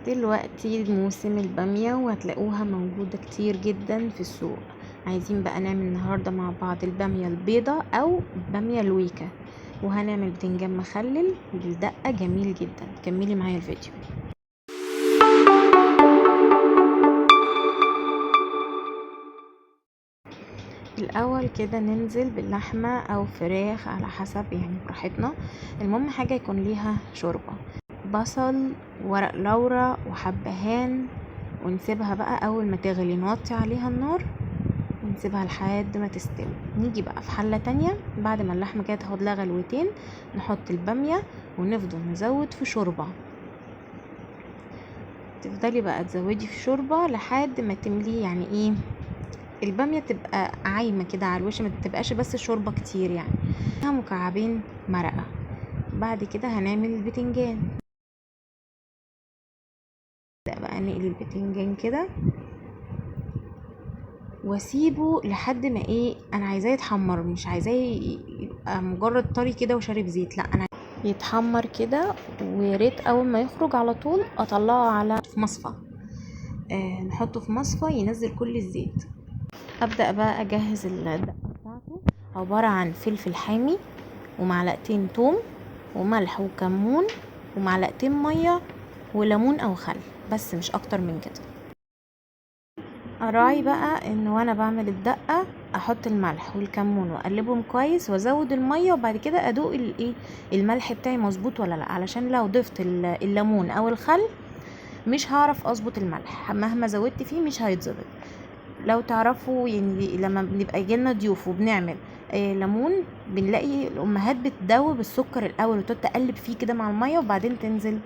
دلوقتي موسم البامية وهتلاقوها موجودة كتير جدا في السوق. عايزين بقى نعمل النهاردة مع بعض البامية البيضة او البامية الويكة، وهنعمل بتنجان مخلل بالدقة جميل جدا. كملي معايا الفيديو. الاول كده ننزل باللحمة او فراخ على حسب يعني براحتنا. المهم حاجة يكون ليها شوربة، بصل، ورق لورا وحبهان، ونسيبها بقى اول ما تغلي نوطي عليها النار ونسيبها لحد ما تستوي. نيجي بقى في حلة تانية بعد ما اللحمة كده تاخد لها غلوتين، نحط البامية ونفضل نزود في شوربة. تفضلي بقى تزودي في شوربة لحد ما تملي، يعني ايه، البامية تبقى عايمة كده على الوش، ما تبقاش بس شوربة كتير، يعني مكعبين مرقة. بعد كده هنعمل البتنجان. بقى نقلي البتنجان كده واسيبه لحد ما ايه، انا عايزاه يتحمر، مش عايزاه يبقى مجرد طري كده وشارب زيت، لا انا يتحمر كده. ويا ريت اول ما يخرج على طول اطلعه على في مصفى، نحطه في مصفى ينزل كل الزيت. ابدا بقى اجهز الدقه بتاعته، عباره عن فلفل حامي ومعلقتين توم وملح وكمون ومعلقتين ميه وليمون او خل، بس مش اكتر من كده. اراعي بقى ان وانا بعمل الدقه احط الملح والكمون واقلبهم كويس وازود الميه، وبعد كده ادوق الايه الملح بتاعي مظبوط ولا لا، علشان لو ضفت الليمون او الخل مش هعرف اظبط الملح، مهما زودت فيه مش هيتظبط. لو تعرفوا يعني لما بنبقى يجيلنا ضيوف وبنعمل ليمون، بنلاقي الامهات بتدوب السكر الاول وتقعد تقلب فيه كده مع الميه وبعدين تنزل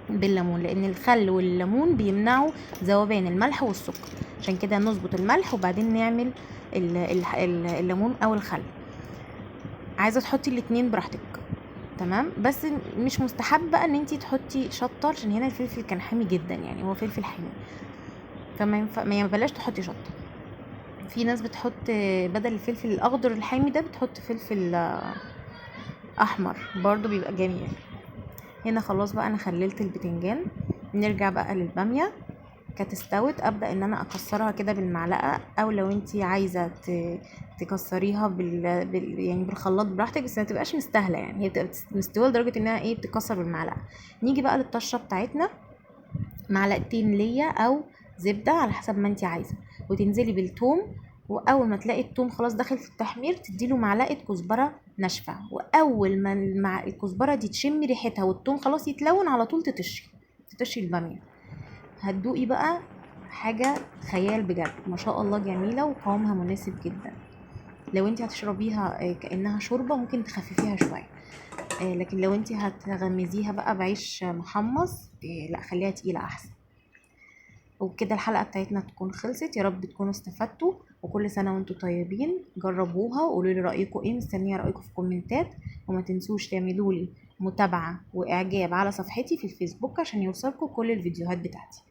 بالليمون، لان الخل والليمون بيمنعوا ذوبان الملح والسكر. عشان كده نظبط الملح وبعدين نعمل الليمون او الخل. عايزه تحطي الاتنين براحتك، تمام، بس مش مستحب بقى ان انتي تحطي شطه، عشان هنا الفلفل كان حامي جدا، يعني هو فلفل حامي، فما ما بلاش تحطي شطه. في ناس بتحط بدل الفلفل الاخضر الحامي ده بتحط فلفل احمر، برضو بيبقى جميل. هنا خلاص بقى انا خللت البتنجان. نرجع بقى للباميه. كانت استوت، ابدا ان انا اكسرها كده بالمعلقه، او لو انتي عايزه تكسريها يعني بالخلاط براحتك، بس ما تبقاش مستاهله، يعني هي بتبقى مستويه لدرجه انها ايه تكسر بالمعلقه. نيجي بقى للطشه بتاعتنا، معلقتين ليا او زبده على حسب ما انتي عايزه، وتنزلي بالثوم. واول ما تلاقي الثوم خلاص داخل في التحمير تديله معلقه كزبره ناشفه، واول ما الكزبره دي تشمي ريحتها والثوم خلاص يتلون على طول تطشي الباميه. هتدوقي بقى حاجه خيال بجد، ما شاء الله جميله وقوامها مناسب جدا. لو انت هتشربيها كانها شوربه ممكن تخففيها شويه، لكن لو انت هتغمزيها بقى بعيش محمص، لا خليها تقيله احسن. وبكده الحلقه بتاعتنا تكون خلصت. يا رب تكونوا استفدتوا، وكل سنه وانتم طيبين. جربوها وقولوا لي رايكم ايه، مستنيه رايكم في الكومنتات. وما تنسوش تعملوا لي متابعه واعجاب على صفحتي في الفيسبوك عشان يوصلكم كل الفيديوهات بتاعتي.